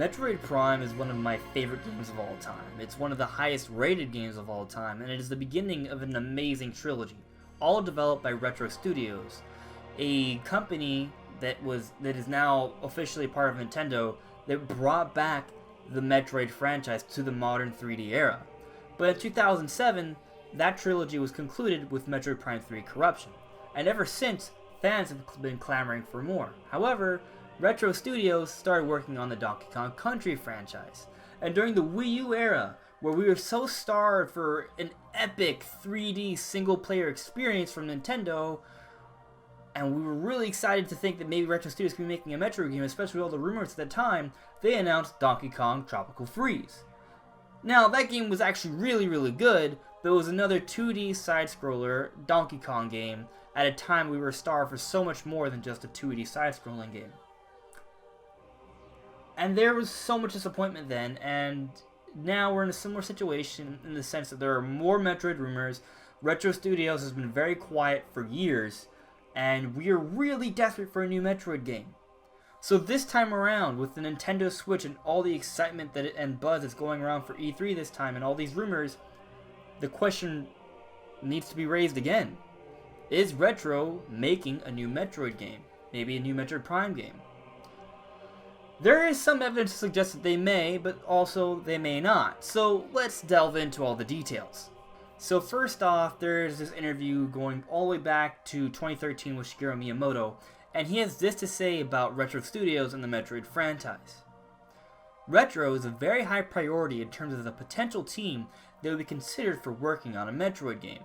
Metroid Prime is one of my favorite games of all time. It's one of the highest rated games of all time, and it is the beginning of an amazing trilogy, all developed by Retro Studios, a company that is now officially part of Nintendo that brought back the Metroid franchise to the modern 3D era. But in 2007, that trilogy was concluded with Metroid Prime 3 Corruption, and ever since, fans have been clamoring for more. However, Retro Studios started working on the Donkey Kong Country franchise, and during the Wii U era, where we were so starved for an epic 3D single-player experience from Nintendo, and we were really excited to think that maybe Retro Studios could be making a Metroid game, especially with all the rumors at the time, they announced Donkey Kong Tropical Freeze. Now, that game was actually really good, but it was another 2D side-scroller Donkey Kong game at a time we were starved for so much more than just a 2D side-scrolling game. And there was so much disappointment then, and now we're in a similar situation in the sense that there are more Metroid rumors. Retro Studios has been very quiet for years, and we are really desperate for a new Metroid game. So this time around, with the Nintendo Switch and all the excitement and buzz that's going around for E3 this time and all these rumors, the question needs to be raised again. Is Retro making a new Metroid game? Maybe a new Metroid Prime game? There is some evidence to suggest that they may, but also they may not. So let's delve into all the details. So first off, there's this interview going all the way back to 2013 with Shigeru Miyamoto, and he has this to say about Retro Studios and the Metroid franchise. Retro is a very high priority in terms of the potential team that would be considered for working on a Metroid game.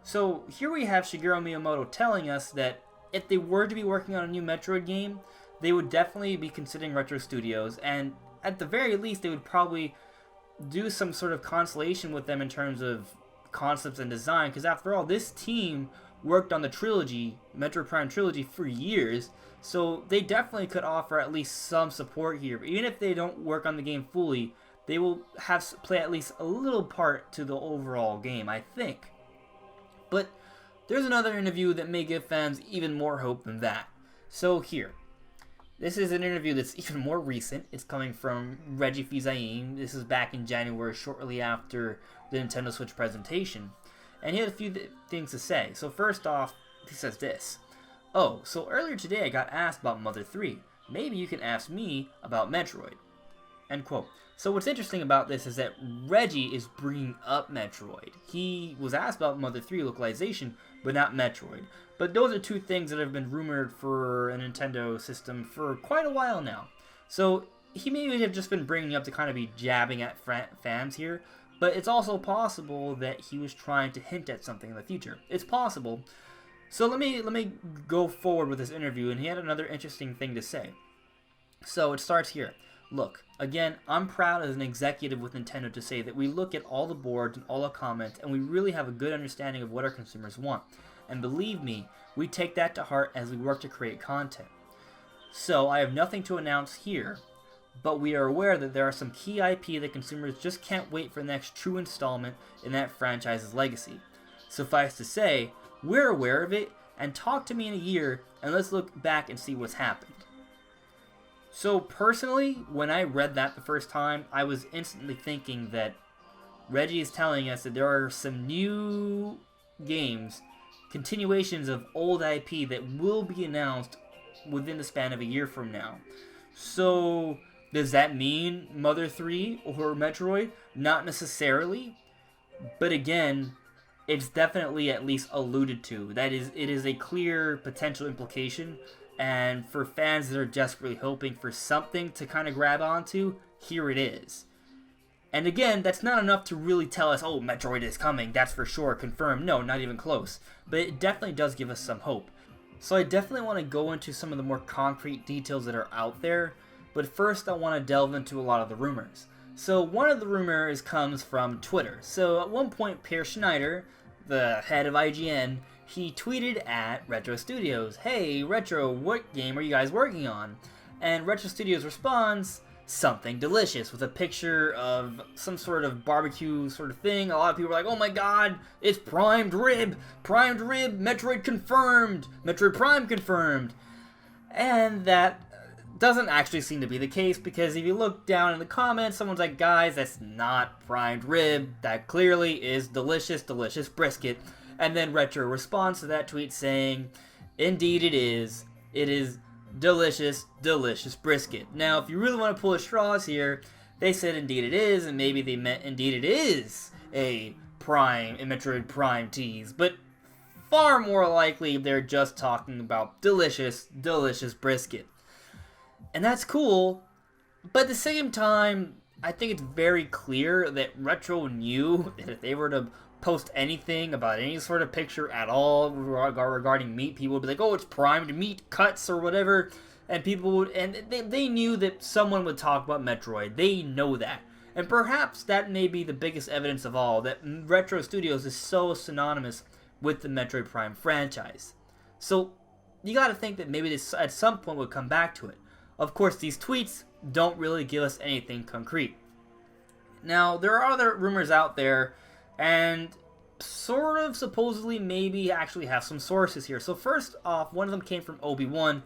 So here we have Shigeru Miyamoto telling us that if they were to be working on a new Metroid game, they would definitely be considering Retro Studios, and at the very least they would probably do some sort of consolation with them in terms of concepts and design, because after all, this team worked on the trilogy, Metroid Prime trilogy, for years, so they definitely could offer at least some support here. But even if they don't work on the game fully, they will play at least a little part to the overall game, I think. But there's another interview that may give fans even more hope than that. So here. This is an interview that's even more recent. It's coming from Reggie Fils-Aime. This is back in January, shortly after the Nintendo Switch presentation. And he had a few things to say. So first off, he says this. Oh, so earlier today I got asked about Mother 3. Maybe you can ask me about Metroid. End quote. So what's interesting about this is that Reggie is bringing up Metroid. He was asked about Mother 3 localization, but not Metroid. But those are two things that have been rumored for a Nintendo system for quite a while now. So he may have just been bringing up to kind of be jabbing at fans here, but it's also possible that he was trying to hint at something in the future. It's possible. So let me go forward with this interview, and he had another interesting thing to say. So it starts here. Look, again, I'm proud as an executive with Nintendo to say that we look at all the boards and all the comments, and we really have a good understanding of what our consumers want. And believe me, we take that to heart as we work to create content. So I have nothing to announce here, but we are aware that there are some key IP that consumers just can't wait for the next true installment in that franchise's legacy. Suffice to say, we're aware of it, and talk to me in a year, and let's look back and see what's happened. So personally, when I read that the first time, I was instantly thinking that Reggie is telling us that there are some new games, continuations of old IP that will be announced within the span of a year from now. So does that mean Mother 3 or Metroid? Not necessarily, but again, it's definitely at least alluded to. That is, it is a clear potential implication, and for fans that are desperately hoping for something to kind of grab onto, here it is. And again, that's not enough to really tell us, oh, Metroid is coming, that's for sure, confirmed. No, not even close. But it definitely does give us some hope. So I definitely want to go into some of the more concrete details that are out there, but first I want to delve into a lot of the rumors. So one of the rumors comes from Twitter. So at one point, Per Schneider, the head of IGN, he tweeted at Retro Studios, hey, Retro, what game are you guys working on? And Retro Studios responds, something delicious, with a picture of some sort of barbecue sort of thing. A lot of people are like, oh my god, it's primed rib, Metroid confirmed, Metroid Prime confirmed. And that doesn't actually seem to be the case, because if you look down in the comments, someone's like, guys, that's not primed rib. That clearly is delicious, delicious brisket. And then Retro responds to that tweet saying, indeed it is. It is delicious, delicious brisket. Now, if you really want to pull at straws here, they said indeed it is, and maybe they meant indeed it is a Metroid Prime tease. But far more likely, they're just talking about delicious, delicious brisket. And that's cool, but at the same time, I think it's very clear that Retro knew that if they were to post anything about any sort of picture at all regarding meat, people would be like, oh, it's primed meat cuts or whatever, and people would, and they knew that someone would talk about Metroid. They know that. And perhaps that may be the biggest evidence of all, that Retro Studios is so synonymous with the Metroid Prime franchise. So, you gotta think that maybe this at some point would come back to it. Of course, these tweets don't really give us anything concrete. Now, there are other rumors out there, and sort of supposedly maybe actually have some sources here. So first off, one of them came from Obi-Wan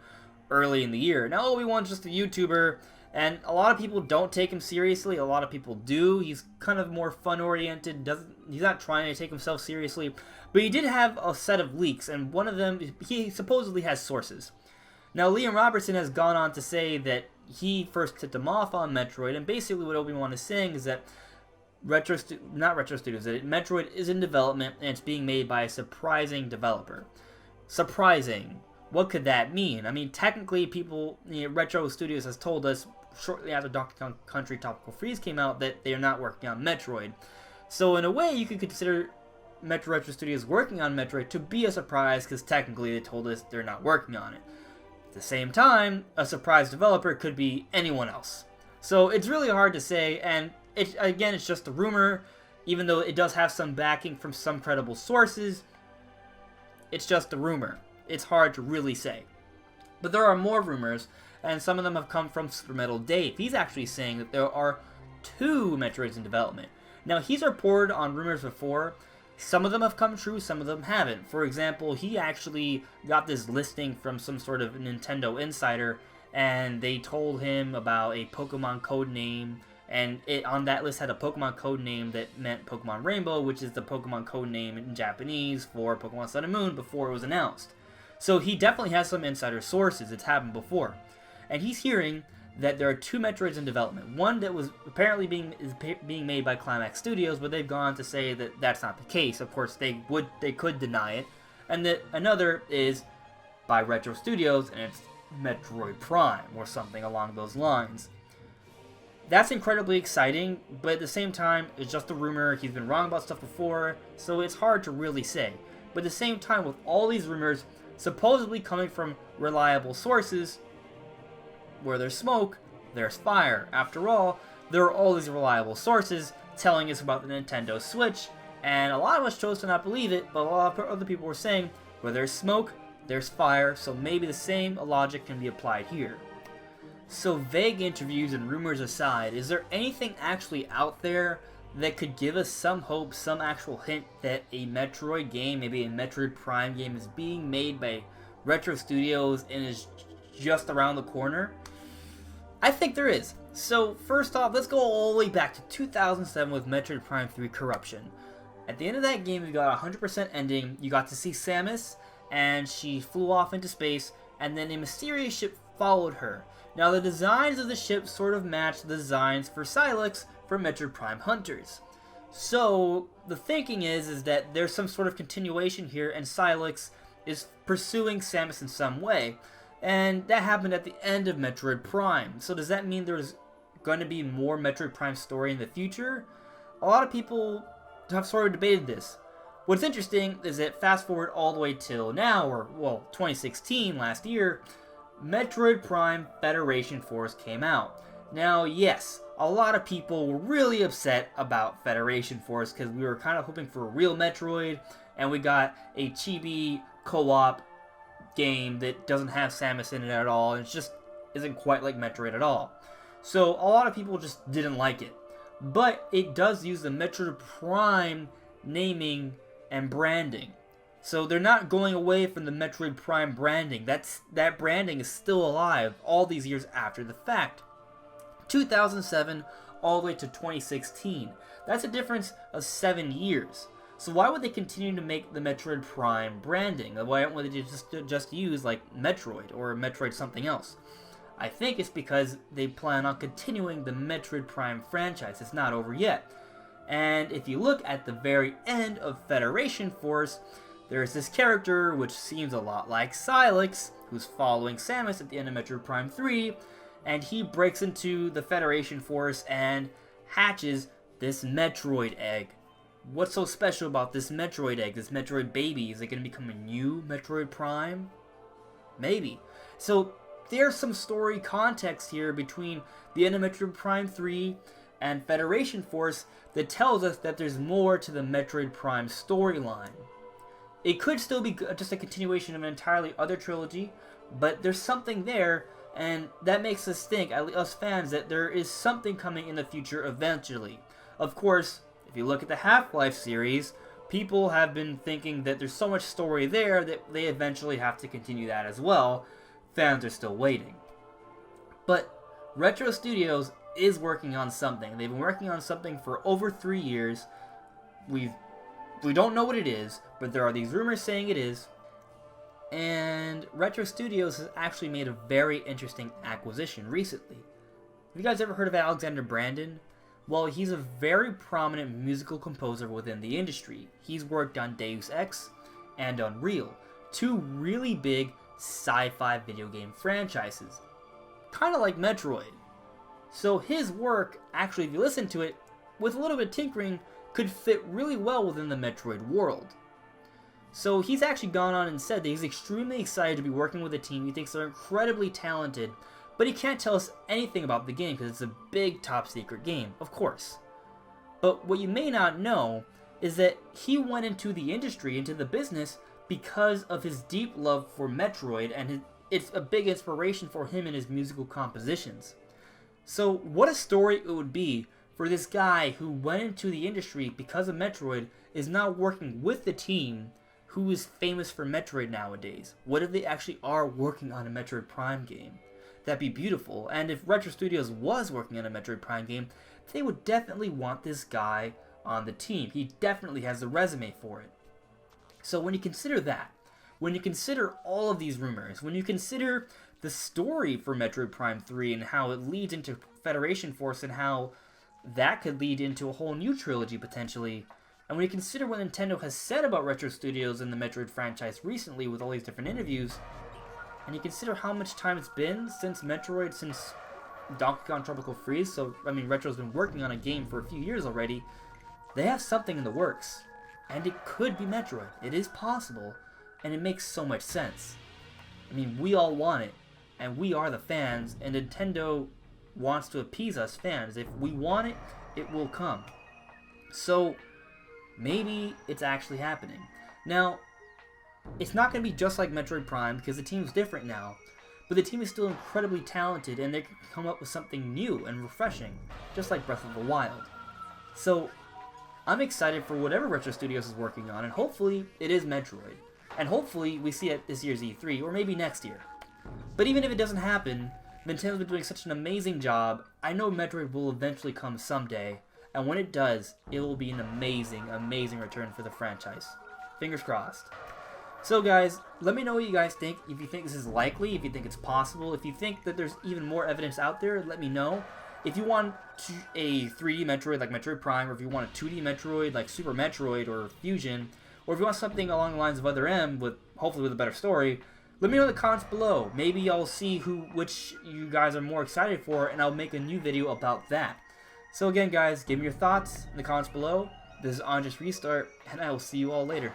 early in the year. Now, Obi-Wan's just a YouTuber, and a lot of people don't take him seriously. A lot of people do. He's kind of more fun-oriented. He's not trying to take himself seriously. But he did have a set of leaks, and one of them, he supposedly has sources. Now, Liam Robertson has gone on to say that he first tipped him off on Metroid, and basically what Obi-Wan is saying is that Metroid is in development, and it's being made by a surprising developer. Surprising. What could that mean? I mean, technically, Retro Studios has told us shortly after Donkey Kong Country Tropical Freeze came out that they are not working on Metroid. So in a way, you could consider Retro Studios working on Metroid to be a surprise, because technically they told us they're not working on it. At the same time, a surprise developer could be anyone else. So it's really hard to say, and it's just a rumor, even though it does have some backing from some credible sources. It's just a rumor. It's hard to really say. But there are more rumors, and some of them have come from Super Metal Dave. He's actually saying that there are 2 Metroids in development. Now, he's reported on rumors before. Some of them have come true, some of them haven't. For example, he actually got this listing from some sort of Nintendo insider, and they told him about a Pokemon code name, and it on that list had a Pokemon code name that meant Pokemon Rainbow, which is the Pokemon code name in Japanese for Pokemon Sun and Moon before it was announced. So he definitely has some insider sources. It's happened before. And he's hearing that there are 2 Metroids in development. One that was apparently being made by Climax Studios, but they've gone to say that that's not the case. Of course, they could deny it. And that another is by Retro Studios, and it's Metroid Prime, or something along those lines. That's incredibly exciting, but at the same time, it's just a rumor. He's been wrong about stuff before, so it's hard to really say. But at the same time, with all these rumors supposedly coming from reliable sources, where there's smoke, there's fire. After all, there are all these reliable sources telling us about the Nintendo Switch, and a lot of us chose to not believe it, but a lot of other people were saying, where there's smoke, there's fire, so maybe the same logic can be applied here. So vague interviews and rumors aside, is there anything actually out there that could give us some hope, some actual hint that a Metroid game, maybe a Metroid Prime game, is being made by Retro Studios and is just around the corner? I think there is. So first off, let's go all the way back to 2007 with Metroid Prime 3 Corruption. At the end of that game, you got a 100% ending. You got to see Samus, and she flew off into space, and then a mysterious ship followed her. Now, the designs of the ship sort of match the designs for Sylux for Metroid Prime Hunters. So the thinking is that there's some sort of continuation here, and Sylux is pursuing Samus in some way. And that happened at the end of Metroid Prime. So does that mean there's going to be more Metroid Prime story in the future? A lot of people have sort of debated this. What's interesting is that fast forward all the way till now, or, well, 2016, last year, Metroid Prime Federation Force came out. Now, yes, a lot of people were really upset about Federation Force because we were kind of hoping for a real Metroid, and we got a chibi co-op game that doesn't have Samus in it at all, and it just isn't quite like Metroid at all. So a lot of people just didn't like it. But it does use the Metroid Prime naming and branding. So they're not going away from the Metroid Prime branding. That branding is still alive all these years after the fact. 2007 all the way to 2016. That's a difference of 7 years. So why would they continue to make the Metroid Prime branding? Why don't they just use like Metroid or Metroid something else? I think it's because they plan on continuing the Metroid Prime franchise. It's not over yet. And if you look at the very end of Federation Force, there's this character which seems a lot like Sylix, who's following Samus at the end of Metroid Prime 3, and he breaks into the Federation Force and hatches this Metroid egg. What's so special about this Metroid egg, this Metroid baby? Is it going to become a new Metroid Prime? Maybe. So there's some story context here between the end of Metroid Prime 3 and Federation Force that tells us that there's more to the Metroid Prime storyline. It could still be just a continuation of an entirely other trilogy, but there's something there, and that makes us think, us fans, that there is something coming in the future eventually. Of course, if you look at the Half-Life series, people have been thinking that there's so much story there that they eventually have to continue that as well. Fans are still waiting. But Retro Studios is working on something. They've been working on something for over 3 years. We don't know what it is, but there are these rumors saying it is. And Retro Studios has actually made a very interesting acquisition recently. Have you guys ever heard of Alexander Brandon? Well, he's a very prominent musical composer within the industry. He's worked on Deus Ex and Unreal, two really big sci-fi video game franchises, kind of like Metroid. So his work, actually, if you listen to it, with a little bit of tinkering, could fit really well within the Metroid world. So he's actually gone on and said that he's extremely excited to be working with a team. He thinks they're incredibly talented, but he can't tell us anything about the game because it's a big top secret game, of course. But what you may not know is that he went into the industry, into the business, because of his deep love for Metroid, and it's a big inspiration for him in his musical compositions. So what a story it would be for this guy who went into the industry because of Metroid is now working with the team who is famous for Metroid nowadays. What if they actually are working on a Metroid Prime game? That'd be beautiful. And if Retro Studios was working on a Metroid Prime game, they would definitely want this guy on the team. He definitely has the resume for it. So when you consider that, when you consider all of these rumors, when you consider the story for Metroid Prime 3 and how it leads into Federation Force and how that could lead into a whole new trilogy potentially, and when you consider what Nintendo has said about Retro Studios and the Metroid franchise recently with all these different interviews, and you consider how much time it's been since Metroid, since Donkey Kong Tropical Freeze, so, I mean, Retro's been working on a game for a few years already, they have something in the works. And it could be Metroid. It is possible, and it makes so much sense. I mean, we all want it, and we are the fans, and Nintendo wants to appease us fans. If we want it, it will come. So, maybe it's actually happening. Now, it's not going to be just like Metroid Prime, because the team's different now, but the team is still incredibly talented, and they can come up with something new and refreshing, just like Breath of the Wild. So, I'm excited for whatever Retro Studios is working on, and hopefully it is Metroid. And hopefully we see it at this year's E3, or maybe next year. But even if it doesn't happen, Nintendo's been doing such an amazing job. I know Metroid will eventually come someday, and when it does, it will be an amazing, amazing return for the franchise. Fingers crossed. So guys, let me know what you guys think. If you think this is likely, if you think it's possible, if you think that there's even more evidence out there, let me know. If you want a 3D Metroid like Metroid Prime, or if you want a 2D Metroid like Super Metroid or Fusion, or if you want something along the lines of Other M, with hopefully with a better story, let me know in the comments below. Maybe I'll see which you guys are more excited for, and I'll make a new video about that. So again guys, give me your thoughts in the comments below. This is On Just Restart, and I will see you all later.